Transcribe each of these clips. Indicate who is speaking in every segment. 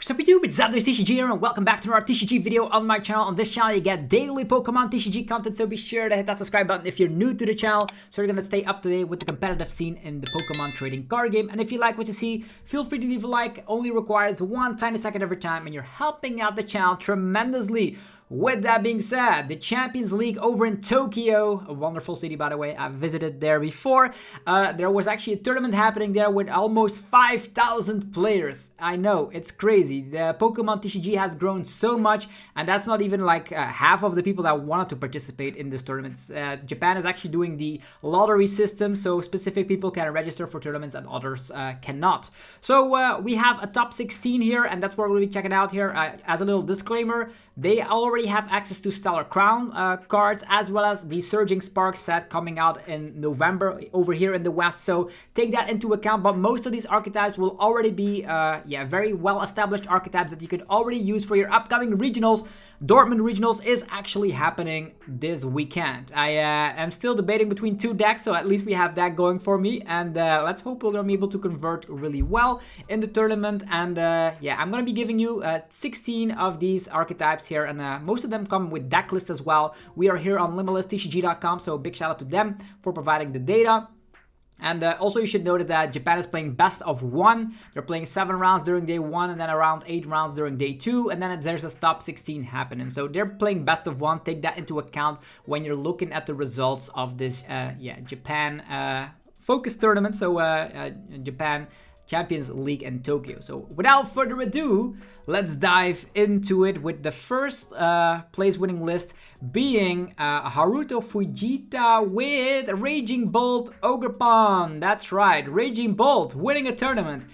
Speaker 1: Sup YouTube, it's ZapdosTCG here and welcome back to another TCG video on my channel. On this channel you get daily Pokemon TCG content, so be sure to hit that subscribe button if you're new to the channel, so you're gonna stay up to date with the competitive scene in the Pokemon trading card game. And if you like what you see, feel free to leave a like. Only requires one tiny second every time and you're helping out the channel tremendously. With that being said, the Champions League over in Tokyo, a wonderful city by the way, I've visited there before. There was actually a tournament happening there with almost 5,000 players. I know, it's crazy. The Pokemon TCG has grown so much, and that's not even like half of the people that wanted to participate in this tournament. Japan is actually doing the lottery system, so specific people can register for tournaments and others cannot. So we have a top 16 here, and that's what we'll be checking out here. As a little disclaimer, they already have access to Stellar Crown cards, as well as the Surging Spark set coming out in November over here in the West, so take that into account. But most of these archetypes will already be very well established archetypes that you can already use for your upcoming regionals. Dortmund regionals is actually happening this weekend. I am still debating between two decks, so at least we have that going for me, and let's hope we're gonna be able to convert really well in the tournament. And I'm gonna be giving you 16 of these archetypes here, and most of them come with Decklists as well. We are here on LimitlessTCG.com, so big shout out to them for providing the data. And also you should note that Japan is playing best of 1. They're playing 7 rounds during day 1 and then around 8 rounds during day 2. And then there's a top 16 happening. So they're playing best of 1. Take that into account when you're looking at the results of this Japan focus tournament. So Japan Champions League in Tokyo. So without further ado, let's dive into it with the first place winning list being Haruto Fujita with Raging Bolt Ogrepon. That's right, Raging Bolt winning a tournament.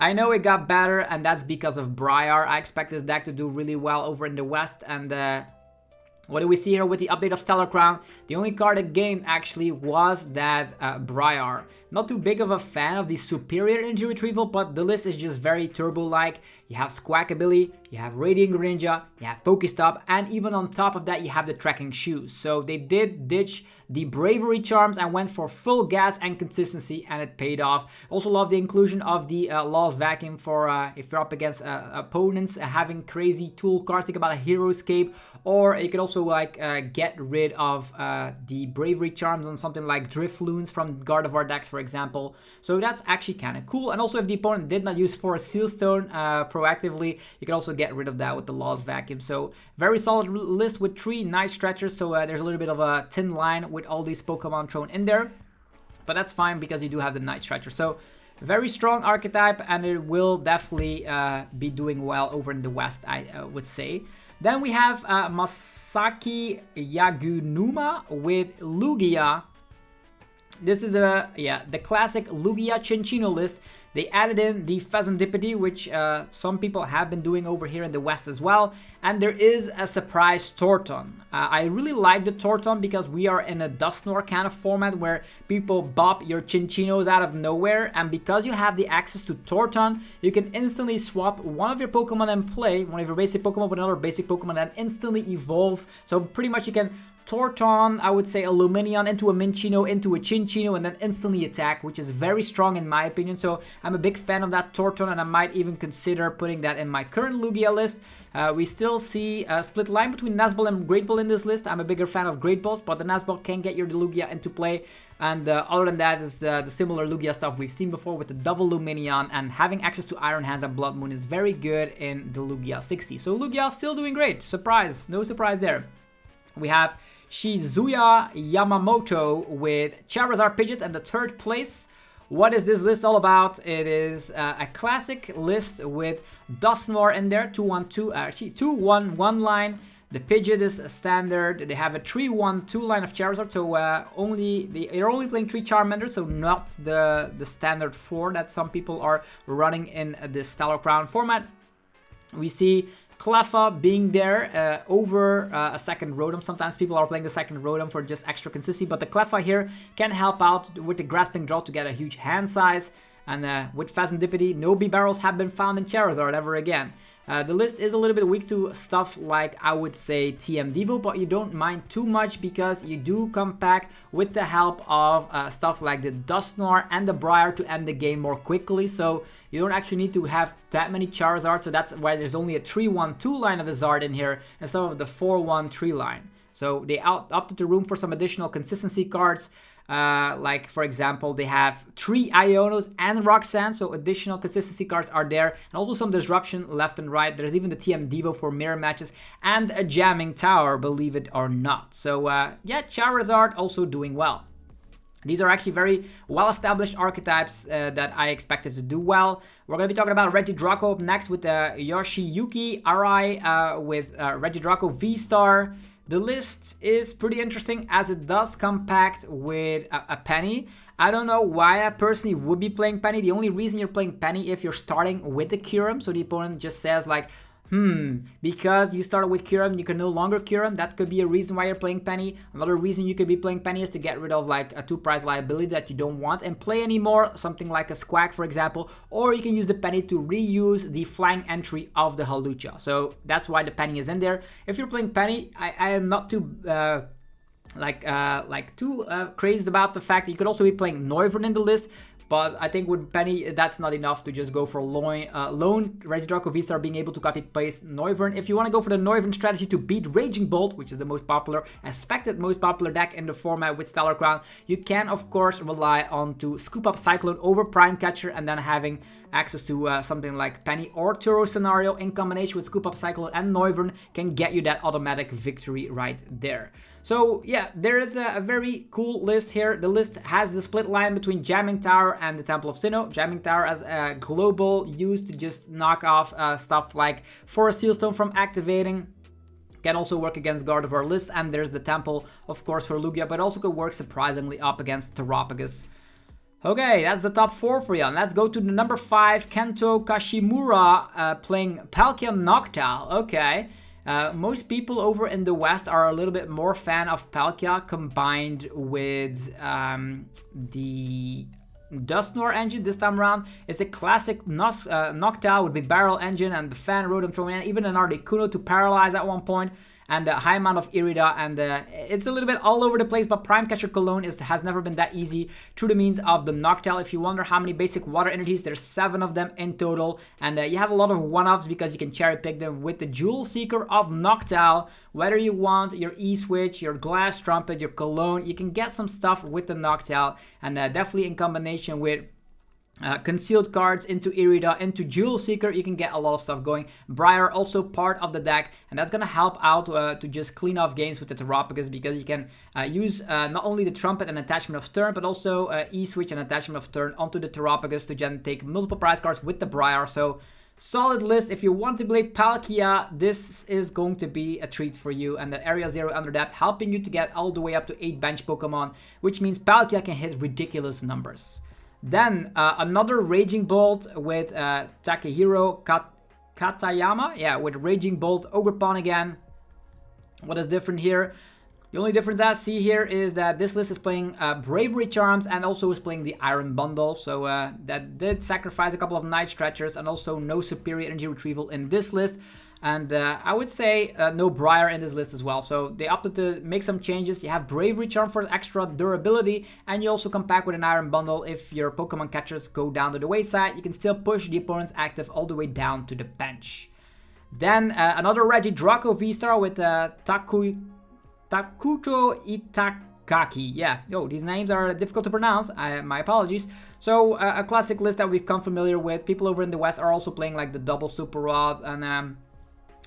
Speaker 1: I know it got better, and that's because of Briar. I expect this deck to do really well over in the West. And what do we see here with the update of Stellar Crown? The only card that gained actually was that Briar. Not too big of a fan of the superior energy retrieval, but the list is just very turbo-like. You have Squawkabilly, you have Radiant Greninja, you have Pokestop, and even on top of that you have the Trekking Shoes. So they did ditch the Bravery Charms and went for full gas and consistency, and it paid off. Also love the inclusion of the Lost Vacuum for if you're up against opponents having crazy tool cards. Think about a Heroescape, or you could also like get rid of the Bravery Charms on something like Drifloons from Gardevoir decks, for example. So that's actually kind of cool. And also if the opponent did not use for a Sealstone proactively, you can also get rid of that with the Lost Vacuum. So very solid list with 3 nice stretchers. So there's a little bit of a thin line with all these Pokemon thrown in there, but that's fine because you do have the nice stretcher. So very strong archetype, and it will definitely be doing well over in the West, I would say. Then we have Masaki Yagunuma with Lugia. This is the classic Lugia Cinccino list. They added in the Pheasantipede, which some people have been doing over here in the West as well. And there is a surprise Torton. I really like the Torton because we are in a Dusknoir kind of format where people bop your Cinccinos out of nowhere. And because you have the access to Torton, you can instantly swap one of your Pokemon and play, one of your basic Pokemon with another basic Pokemon, and instantly evolve. So pretty much you can Torton, I would say a Lumineon into a Minccino into a Cinccino and then instantly attack, which is very strong in my opinion. So I'm a big fan of that Torton, and I might even consider putting that in my current Lugia list. We still see a split line between Nazball and Great Ball in this list. I'm a bigger fan of Great Balls, but the Nazball can get your Lugia into play. And other than that is the similar Lugia stuff we've seen before with the double Lumineon, and having access to Iron Hands and Blood Moon is very good in the Lugia 60. So Lugia still doing great. Surprise, no surprise there. We have Shizuya Yamamoto with Charizard Pidgeot in the 3rd place. What is this list all about? It is a classic list with Dusknoir in there, 2-1-2, actually 2-1-1 line. The Pidgeot is a standard. They have a 3-1-2 line of Charizard, so they're only playing 3 Charmanders, so not the standard 4 that some people are running in the Stellar Crown format. We see Cleffa being there over a second Rotom. Sometimes people are playing the second Rotom for just extra consistency, but the Cleffa here can help out with the Grasping Draw to get a huge hand size. And with Pheasantipede, no B-Barrels have been found in Charizard ever again. The list is a little bit weak to stuff like, I would say, TM Devo, but you don't mind too much because you do come back with the help of stuff like the Dusknoir and the Briar to end the game more quickly, so you don't actually need to have that many Charizard, so that's why there's only a 3-1-2 line of a Zard in here instead of the 4-1-3 line. So they opted to room for some additional consistency cards. Like for example, they have 3 Ionos and Roxanne, so additional consistency cards are there, and also some disruption left and right. There's even the TM Devo for mirror matches and a jamming tower, believe it or not. So yeah, Charizard also doing well. These are actually very well-established archetypes that I expected to do well. We're going to be talking about Regidrago up next with Yoshiyuki Arai with Regidrago VSTAR. The list is pretty interesting as it does come packed with a Penny. I don't know why I personally would be playing Penny. The only reason you're playing Penny if you're starting with the Kyurem, so the opponent just says like, because you started with Kyurem, you can no longer Kyurem. That could be a reason why you're playing Penny. Another reason you could be playing Penny is to get rid of like a 2-price liability that you don't want and play anymore, something like a Squawk, for example. Or you can use the Penny to reuse the flying entry of the Halucha. So that's why the Penny is in there. If you're playing Penny, I am not too crazed about the fact that you could also be playing Noivern in the list. But I think with Penny, that's not enough to just go for lone Regidrago VSTAR being able to copy-paste Noivern. If you want to go for the Noivern strategy to beat Raging Bolt, which is the most popular, expected most popular deck in the format with Stellar Crown, you can, of course, rely on to scoop up Cyclone over Prime Catcher and then having access to something like Penny or Turo Scenario in combination with Scoop Up Cyclone and Noivern can get you that automatic victory right there. So yeah, there is a very cool list here. The list has the split line between Jamming Tower and the Temple of Sinnoh. Jamming Tower as a global used to just knock off stuff like Forest Sealstone from activating. Can also work against Gardevoir list, and there's the Temple, of course, for Lugia, but also could work surprisingly up against Terrapagus. Okay, that's the top 4 for you. And let's go to the number 5, Kento Kashimura playing Palkia Noctowl. Okay. Most people over in the West are a little bit more fan of Palkia combined with the Dusknoir engine this time around. It's a classic Noctowl with the barrel engine and the fan Rotom throwing in, even an Articuno to paralyze at one point, and a high amount of Irida, and it's a little bit all over the place, but Prime Catcher Cologne has never been that easy through the means of the Noctowl. If you wonder how many basic water energies, there's 7 of them in total, and you have a lot of one-offs because you can cherry pick them with the Jewel Seeker of Noctowl. Whether you want your E-Switch, your Glass Trumpet, your Cologne, you can get some stuff with the Noctowl, and definitely in combination with concealed cards into Irida, into Jewel Seeker, you can get a lot of stuff going. Briar also part of the deck, and that's gonna help out to just clean off games with the Terrapagus, because you can use not only the Trumpet and attachment of turn, but also E-Switch and attachment of turn onto the Terrapagus to then take multiple prize cards with the Briar. So solid list. If you want to play Palkia, this is going to be a treat for you, and the Area 0 under that helping you to get all the way up to 8 bench Pokemon, which means Palkia can hit ridiculous numbers. Then another Raging Bolt with Takehiro Katayama. Yeah, with Raging Bolt, Ogrepon again. What is different here? The only difference I see here is that this list is playing Bravery Charms and also is playing the Iron Bundle. So that did sacrifice a couple of Night Stretchers and also no Superior Energy Retrieval in this list. And I would say no Briar in this list as well. So they opted to make some changes. You have Bravery Charm for extra durability, and you also come back with an Iron Bundle. If your Pokemon catchers go down to the wayside, you can still push the opponent's active all the way down to the bench. Then another Regidrago VSTAR with Takuto Itakaki. Yeah, these names are difficult to pronounce. My apologies. So a classic list that we've come familiar with. People over in the West are also playing like the double Super Rod, and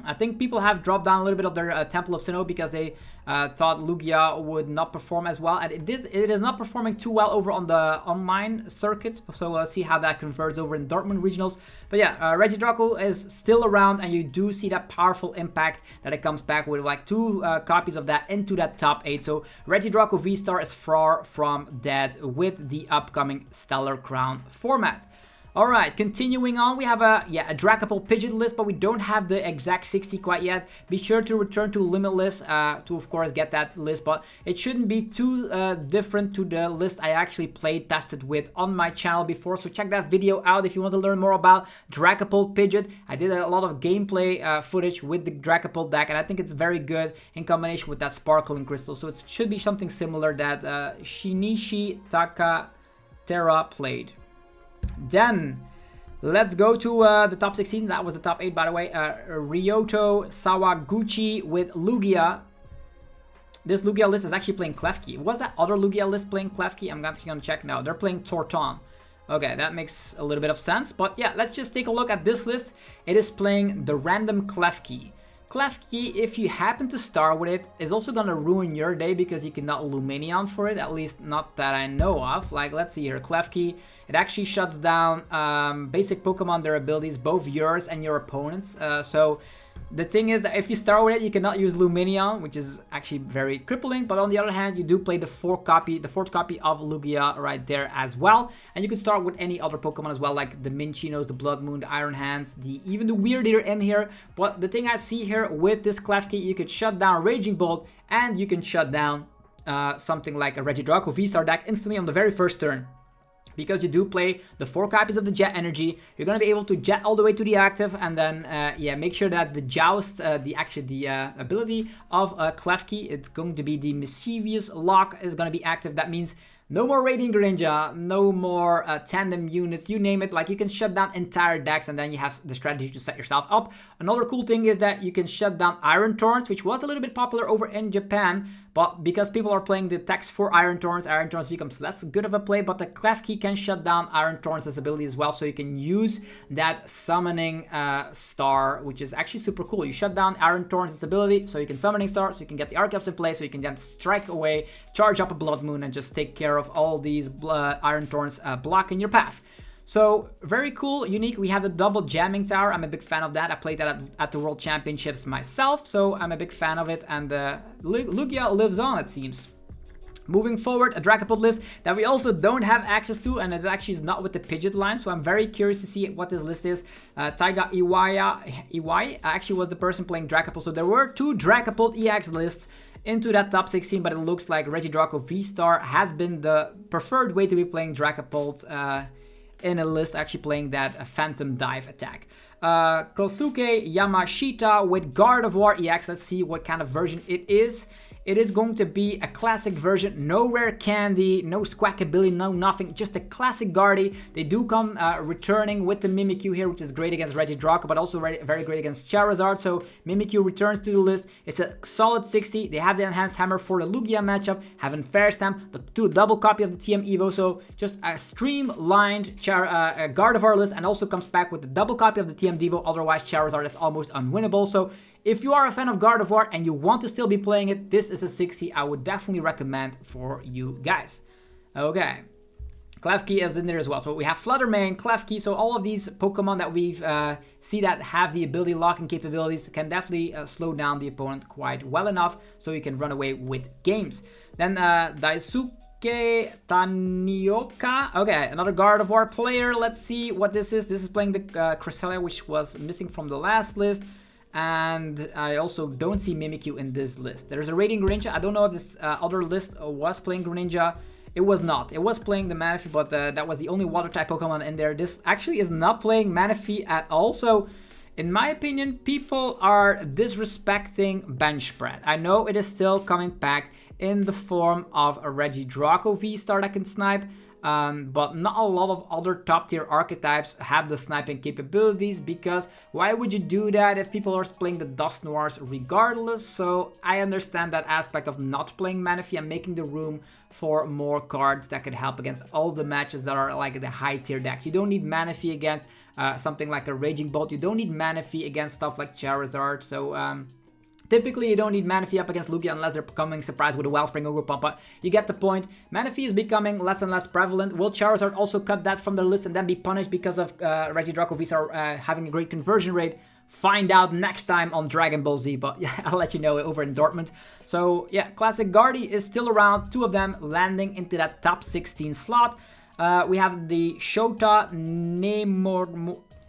Speaker 1: I think people have dropped down a little bit of their Temple of Sinnoh because they thought Lugia would not perform as well, and it is not performing too well over on the online circuit, so we'll see how that converts over in Dortmund regionals. But yeah, Regidrago is still around, and you do see that powerful impact that it comes back with, like 2 copies of that into that top 8. So Regidrago VSTAR is far from dead with the upcoming Stellar Crown format. Alright, continuing on, we have a Dragapult Pidgeot list, but we don't have the exact 60 quite yet. Be sure to return to Limitless to, of course, get that list, but it shouldn't be too different to the list I actually tested with on my channel before, so check that video out if you want to learn more about Dragapult Pidgeot. I did a lot of gameplay footage with the Dragapult deck, and I think it's very good in combination with that Sparkling Crystal, so it should be something similar that Shinichi Takatera played. Then, let's go to the top 16. That was the top 8, by the way. Ryoto Sawaguchi with Lugia. This Lugia list is actually playing Klefki. Was that other Lugia list playing Klefki? I'm actually going to check now. They're playing Torton. Okay, that makes a little bit of sense. But yeah, let's just take a look at this list. It is playing the random Klefki. Klefki, if you happen to start with it, is also gonna ruin your day because you cannot Lumineon for it, at least not that I know of. Like, let's see here, Klefki, it actually shuts down basic Pokemon, their abilities, both yours and your opponents. So the thing is that if you start with it, you cannot use Lumineon, which is actually very crippling. But on the other hand, you do play the fourth copy of Lugia right there as well. And you can start with any other Pokemon as well, like the Minchinos, the Blood Moon, the Iron Hands, even the Weird Eater in here. But the thing I see here with this Klefki, you could shut down Raging Bolt, and you can shut down something like a Regidrago VSTAR deck instantly on the very first turn. Because you do play the 4 copies of the Jet Energy, you're going to be able to Jet all the way to the active, and then, yeah, make sure that the Joust, the ability of Klefki, it's going to be the Mischievous Lock is going to be active. That means no more Radiant Greninja, no more tandem units, you name it. Like, you can shut down entire decks, and then you have the strategy to set yourself up. Another cool thing is that you can shut down Iron Thorns, which was a little bit popular over in Japan, but because people are playing the text for Iron Thorns becomes less good of a play. But the Klefki can shut down Iron Thorns' ability as well, so you can use that Summoning Star, which is actually super cool. You shut down Iron Thorns' ability, so you can Summoning Star, so you can get the Archeops in play, so you can then strike away, charge up a Blood Moon, and just take care of all these Iron Thorns blocking your path. So, very cool, unique. We have the double jamming tower. I'm a big fan of that. I played that at the World Championships myself, so I'm a big fan of it. And Lugia lives on, it seems. Moving forward, a Dragapult list that we also don't have access to, and it actually is not with the Pidgeot line, so I'm very curious to see what this list is. Taiga Iwai actually was the person playing Dragapult, so there were 2 Dragapult EX lists into that top 16, but it looks like Regidrago VSTAR has been the preferred way to be playing Dragapult in a list, actually playing that Phantom Dive attack. Kosuke Yamashita with Gardevoir EX. Let's see what kind of version it is. It is going to be a classic version, no rare candy, no squackability, no nothing, just a classic Guardy. They do come returning with the Mimikyu here, which is great against Regidrago, but also very great against Charizard. So Mimikyu returns to the list. It's a solid 60. They have the Enhanced Hammer for the Lugia matchup, having Fair Stamp, the double copy of the TM Evo. So just a streamlined Gardevoir list, and also comes back with the double copy of the TM Devo. Otherwise, Charizard is almost unwinnable. So if you are a fan of Gardevoir and you want to still be playing it, this is a 60 I would definitely recommend for you guys. Okay, Klefki is in there as well. So we have Fluttermane, Klefki, so all of these Pokemon that we've see that have the ability locking capabilities can definitely slow down the opponent quite well enough so you can run away with games. Then Daisuke Tanioka. Okay, another Gardevoir player. Let's see what this is. This is playing the Cresselia, which was missing from the last list. And I also don't see Mimikyu in this list. There's a Radiant Greninja. I don't know if this other list was playing Greninja. It was not. It was playing the Manaphy, but that was the only Water-type Pokemon in there. This actually is not playing Manaphy at all. So, in my opinion, people are disrespecting bench spread. I know it is still coming back in the form of a Regidrago VSTAR that can snipe. But not a lot of other top tier archetypes have the sniping capabilities, because why would you do that if people are playing the Dust Noirs regardless? So I understand that aspect of not playing Manaphy and making the room for more cards that could help against all the matches that are like the high tier decks. You don't need Manaphy against something like a Raging Bolt. You don't need Manaphy against stuff like Charizard. So typically, you don't need Manaphy up against Lugia unless they're becoming surprised with a Wellspring Ogrepon, but you get the point. Manaphy is becoming less and less prevalent. Will Charizard also cut that from their list and then be punished because of Regidrago VSTAR having a great conversion rate? Find out next time on Dragon Ball Z, but yeah, I'll let you know over in Dortmund. So yeah, Classic Guardy is still around, 2 of them landing into that top 16 slot. We have the Shota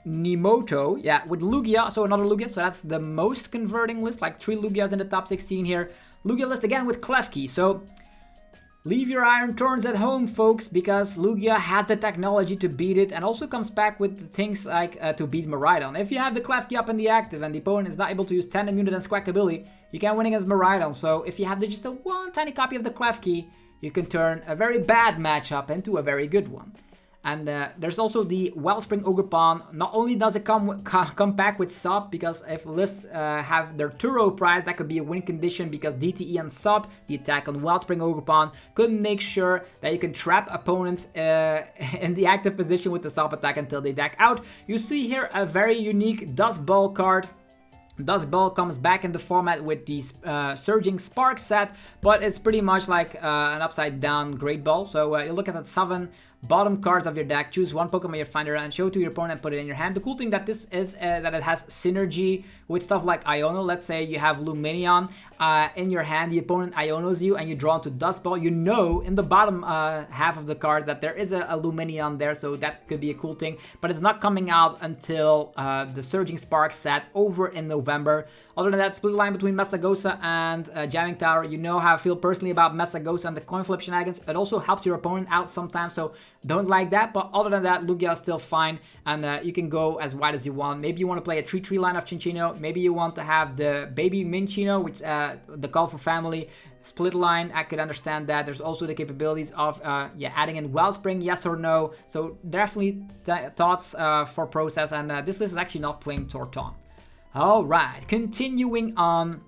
Speaker 1: Nemoto, yeah, with Lugia, so another Lugia, so that's the most converting list, like 3 Lugias in the top 16 here. Lugia list again with Klefki, so leave your Iron Thorns at home, folks, because Lugia has the technology to beat it and also comes back with things like to beat Miraidon. If you have the Klefki up in the active and the opponent is not able to use 10 immunity and Squawkabilly, you can win against Miraidon. So if you have just a one tiny copy of the Klefki, you can turn a very bad matchup into a very good one. And there's also the Wellspring Ogrepon. Not only does it come back with Sup, because if lists have their Turo prize, that could be a win condition because DTE and Sup, the attack on Wellspring Ogrepon, could make sure that you can trap opponents in the active position with the Sup attack until they deck out. You see here a very unique Dust Ball card. Dust Ball comes back in the format with the Surging Spark set, but it's pretty much like an upside down Great Ball. So you look at the 7 bottom cards of your deck, choose one Pokemon you find around, show it to your opponent and put it in your hand. The cool thing that this is that it has synergy with stuff like Iono. Let's say you have Lumineon in your hand, the opponent Ionos you and you draw into Dust Ball. You know in the bottom half of the card that there is a Lumineon there, so that could be a cool thing, but it's not coming out until the Surging Spark set over in November. Other than that, split line between Messagosa and Jamming Tower. You know how I feel personally about Messagosa and the coin flip shenanigans. It also helps your opponent out sometimes, so don't like that. But other than that, Lugia is still fine, and you can go as wide as you want. Maybe you want to play a 3-3 line of Chinchino. Maybe you want to have the baby Minchino, which the Call for Family split line. I could understand that. There's also the capabilities of adding in Wellspring, yes or no. So definitely thoughts for process, and this list is actually not playing Torton. Alright, continuing on,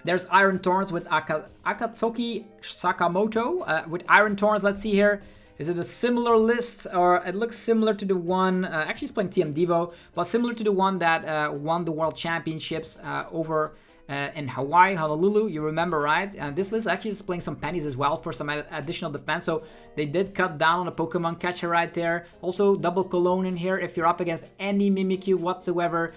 Speaker 1: there's Iron Thorns with Akatoki Sakamoto. With Iron Thorns, let's see here, is it a similar list, or it looks similar to the one, actually it's playing TM Devo, but similar to the one that won the World Championships over in Hawaii, Honolulu, you remember, right? And this list actually is playing some pennies as well for some additional defense, so they did cut down on a Pokemon catcher right there. Also, double Cologne in here if you're up against any Mimikyu whatsoever.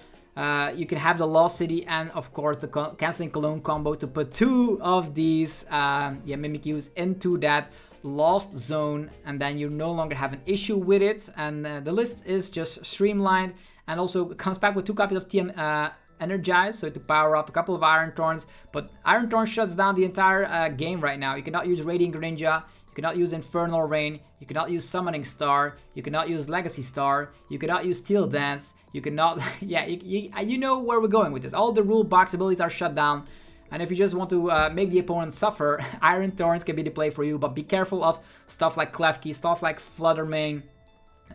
Speaker 1: You can have the Lost City and of course the Canceling Cologne combo to put 2 of these Mimikyus into that Lost Zone, and then you no longer have an issue with it, and the list is just streamlined, and also comes back with 2 copies of TM Energize, so to power up a couple of Iron Thorns, but Iron Thorn shuts down the entire game right now. You cannot use Radiant Greninja, you cannot use Infernal Rain, you cannot use Summoning Star, you cannot use Legacy Star, you cannot use Steel Dance, you cannot, you know where we're going with this. All the rule box abilities are shut down, and if you just want to make the opponent suffer, Iron Thorns can be the play for you, but be careful of stuff like Klefki, stuff like Fluttermane,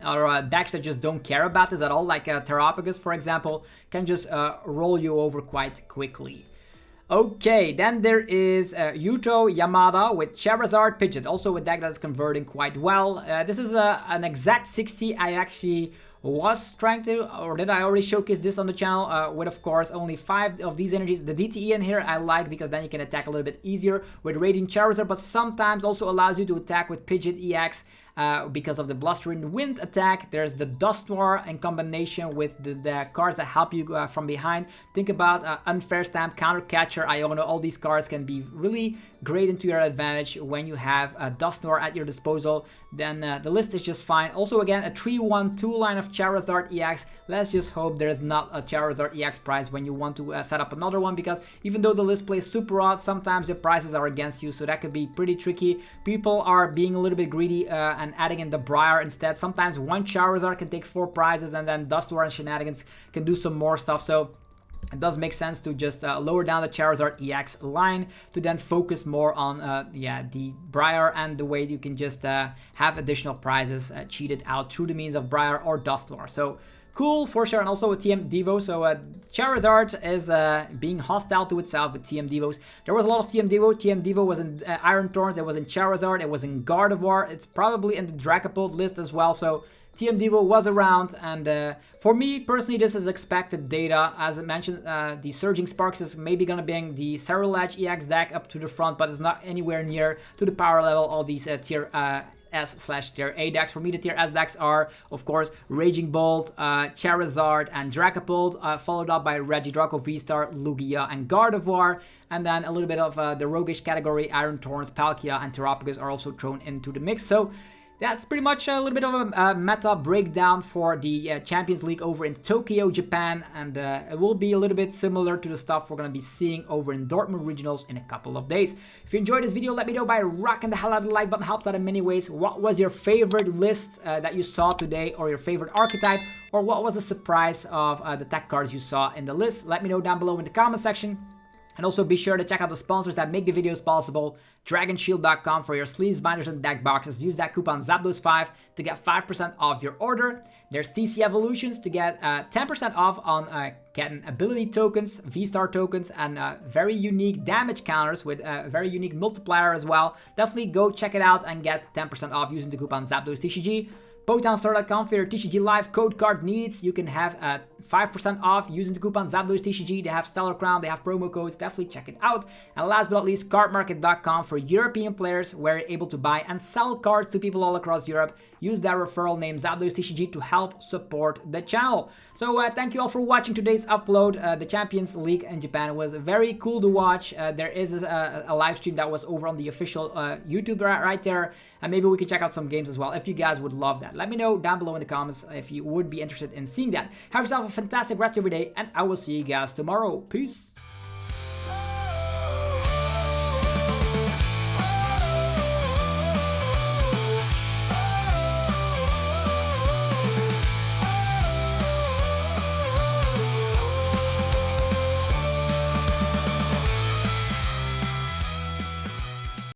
Speaker 1: or decks that just don't care about this at all, like Terrapagus, for example, can just roll you over quite quickly. Okay, then there is Yuto Yamada with Charizard Pidgeot, also a deck that is converting quite well. This is an exact 60. I actually was trying to, or did I already showcase this on the channel, with of course only 5 of these energies. The DTE in here I like because then you can attack a little bit easier with Radiant Charizard, but sometimes also allows you to attack with Pidgeot EX because of the Blustering Wind attack. There's the Dusknoir in combination with the cards that help you from behind. Think about Unfair Stamp, Counter Catcher, Iono. All these cards can be really great into your advantage when you have a Dusknoir at your disposal. Then the list is just fine. Also again, a 3-1-2 line of Charizard EX. Let's just hope there's not a Charizard EX prize when you want to set up another one, because even though the list plays super odd, sometimes the prices are against you, so that could be pretty tricky. People are being a little bit greedy and adding in the Briar instead. Sometimes one Charizard can take 4 prizes, and then Dusknoir and Shenanigans can do some more stuff, so it does make sense to just lower down the Charizard EX line to then focus more on the Briar and the way you can just have additional prizes cheated out through the means of Briar or Dusknoir. So cool for sure, and also with TM Devo. So Charizard is being hostile to itself with TM Devos. There was a lot of TM Devo. TM Devo was in Iron Thorns, it was in Charizard, it was in Gardevoir, it's probably in the Dragapult list as well. So TM Devo was around, and for me personally, this is expected data. As I mentioned, the Surging Sparks is maybe gonna bring the Cerulege EX deck up to the front, but it's not anywhere near to the power level of these tier S/tier A decks. For me, the tier S decks are, of course, Raging Bolt, Charizard, and Dragapult, followed up by Regidrago VSTAR, Lugia, and Gardevoir. And then a little bit of the roguish category, Iron Thorns, Palkia, and Terrapagus are also thrown into the mix. So that's pretty much a little bit of a meta breakdown for the Champions League over in Tokyo, Japan, and it will be a little bit similar to the stuff we're going to be seeing over in Dortmund Regionals in a couple of days. If you enjoyed this video, let me know by rocking the hell out of the like button. Helps out in many ways. What was your favorite list that you saw today, or your favorite archetype, or what was the surprise of the tech cards you saw in the list? Let me know down below in the comment section. And also be sure to check out the sponsors that make the videos possible. DragonShield.com for your sleeves, binders, and deck boxes. Use that coupon ZapdosTCG to get 5% off your order. There's TC Evolutions to get 10% off on getting ability tokens, VSTAR tokens, and very unique damage counters with a very unique multiplier as well. Definitely go check it out and get 10% off using the coupon ZapdosTCG. PokémonStore.com for your TCG Live code card needs. You can have 5% off using the coupon ZapdosTCG. They have Stellar Crown, they have promo codes. Definitely check it out. And last but not least, CardMarket.com for European players, where you're able to buy and sell cards to people all across Europe. Use that referral name ZapdosTCG to help support the channel. So thank you all for watching today's upload. The Champions League in Japan was very cool to watch. There is a live stream that was over on the official YouTube right there. And maybe we could check out some games as well if you guys would love that. Let me know down below in the comments if you would be interested in seeing that. Have yourself a fantastic rest of your day, and I will see you guys tomorrow. Peace.